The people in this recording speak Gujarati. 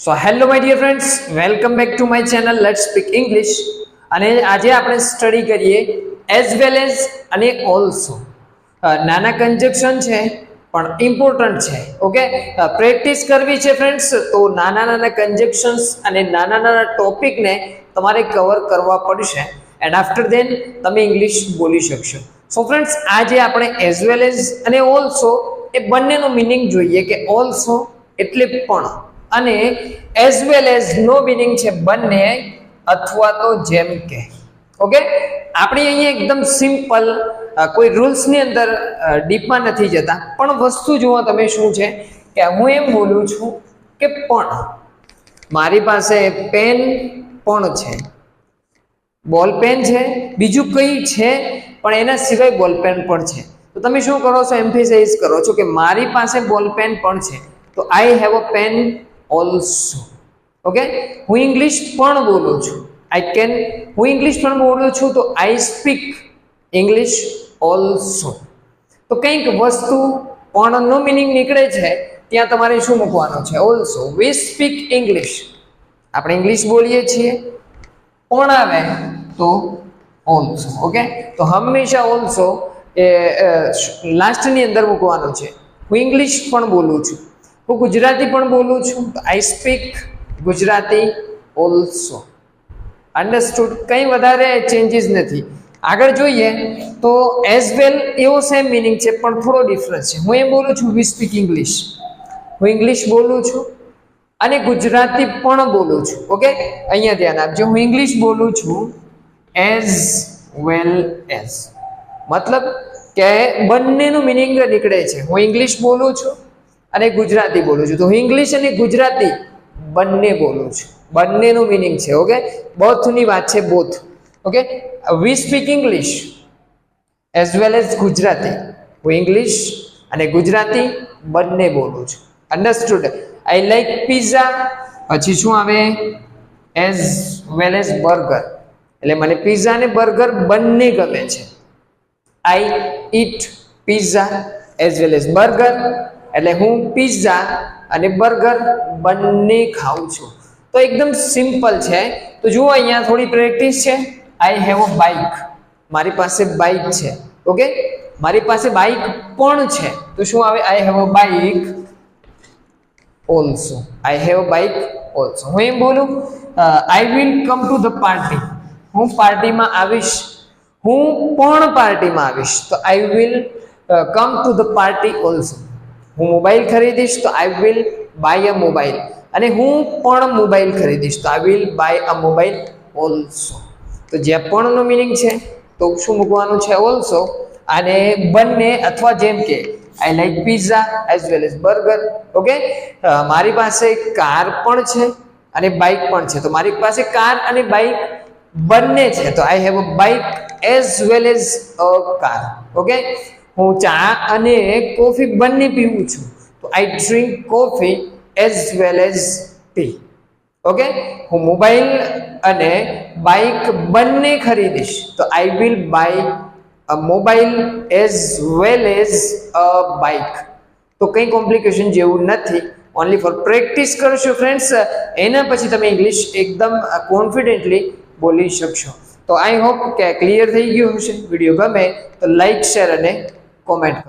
So hello my dear friends, welcome back to my channel Let's Speak English. અને આજે આપણે સ્ટડી કરીએ as well as અને also. નાના કન્જક્શન છે પણ ઇમ્પોર્ટન્ટ છે. ઓકે, પ્રેક્ટિસ કરવી છે ફ્રેન્ડ્સ, તો નાના કન્જક્શન્સ અને નાના ટોપિકને તમારે કવર કરવા પડશે એન્ડ આફ્ટર ધેન તમે ઇંગ્લિશ બોલી શકશો. સો ફ્રેન્ડ્સ, આજે આપણે as well as અને also એ બંનેનો મિનિંગ જોઈએ કે also એટલે પણ અને as well as નો મીનિંગ છે બંને અથવા તો જેમ કે. ઓકે, આપણે અહીંયા એકદમ સિમ્પલ કોઈ રૂલ્સ ની અંદર ડીપમાં નથી જતા, પણ વસ્તુ જુઓ તમે શું છે કે હું એમ બોલું છું કે પણ મારી પાસે પેન પણ છે, બોલ પેન છે, બીજું કઈ છે પણ એના સિવાય બોલ પેન પણ છે. તો તમે શું કરો છો, એમ્ફેસાઇઝ કરો છો કે મારી પાસે બોલ પેન પણ છે, તો I have a pen also. Okay, હું ઇંગ્લિશ પણ બોલું છું, હું ઇંગ્લિશ પણ બોલું છું, તો આઈ સ્પીક ઇંગ્લિશ also. તો કંઈક વસ્તુ પણ નો મિનિંગ નીકળે છે ત્યાં તમારે શું મૂકવાનું છે, also. we speak English, આપણે ઇંગ્લિશ બોલીએ છીએ, પણ આવે તો also. ઓકે, તો હંમેશા also એ લાસ્ટની અંદર મૂકવાનું છે. હું ઇંગ્લિશ પણ બોલું છું, હું ગુજરાતી પણ બોલું છું, તો આઈ સ્પીક ગુજરાતી ઓલ્સો. અન્ડરસ્ટુડ? કંઈ વધારે ચેન્જીસ નથી. આગળ જોઈએ તો એઝ વેલ એવો સેમ મિનિંગ છે પણ થોડો ડિફરન્સ છે. હું એમ બોલું છું વી સ્પીક ઇંગ્લિશ, હું ઇંગ્લિશ બોલું છું અને ગુજરાતી પણ બોલું છું. ઓકે, અહીંયા ધ્યાન આપજો, હું ઇંગ્લિશ બોલું છું એઝ વેલ એઝ, મતલબ કે બંનેનું મિનિંગ નીકળે છે. હું ઇંગ્લિશ બોલું છું અને ગુજરાતી બોલું છું, તો હું ઇંગ્લિશ અને ગુજરાતી બંને બોલું છું, બંનેનું મિનિંગ છે. ઓકે, બોથની વાત છે, both. Okay, we speak English as well as Gujarati, હું ઇંગ્લિશ અને ગુજરાતી બંને બોલું છું. અન્ડરસ્ટુડ? આઈ લાઈક પિઝા, પછી શું આવે, એઝ વેલ એઝ બર્ગર, એટલે મને પિઝા અને બર્ગર બંને ગમે છે. I eat pizza as well as burger, એટલે હું પિઝા અને બર્ગર બંને ખાઉં છું. તો એકદમ સિમ્પલ છે. તો જુઓ અહીંયા થોડી પ્રેક્ટિસ છે. આઈ હેવ અ બાઇક, મારી પાસે બાઇક છે. ઓકે, મારી પાસે બાઇક પણ છે, તો શું આવે, I have a bike also, I have a bike also. હું એમ બોલું I will come to the party, હું પાર્ટીમાં આવીશ, હું પણ પાર્ટીમાં આવીશ, તો I will come to the party also. હું મોબાઈલ ખરીદીશ, તો I will buy a mobile, અને હું પણ મોબાઈલ ખરીદીશ, તો I will buy a mobile also. તો જે પણનો મિનિંગ છે તો શું મૂકવાનું છે, ઓલ્સો. અને બંને અથવા જેમ કે I like pizza as well as burger. Okay, મારી પાસે કાર પણ છે અને બાઇક પણ છે, તો મારી પાસે કાર અને બાઇક બંને છે, તો I have a bike as well as a car. Okay, હું ચા અને કોફી બંને પીવું છું, તો I drink coffee as well as tea. Okay, હું મોબાઈલ અને બાઇક બંને ખરીદીશ, તો I will buy a mobile as well as a bike. તો કંઈ કોમ્પ્લિકેશન જેવું નથી, ઓનલી ફોર પ્રેક્ટિસ કરશો ફ્રેન્ડ્સ, એના પછી તમે ઇંગ્લિશ એકદમ કોન્ફિડન્ટલી બોલી શકશો. તો આઈ હોપ કે ક્લિયર થઈ ગયું હશે. વિડીયો ગમે તો લાઈક, શેર અને કોમેન્ટ કરો.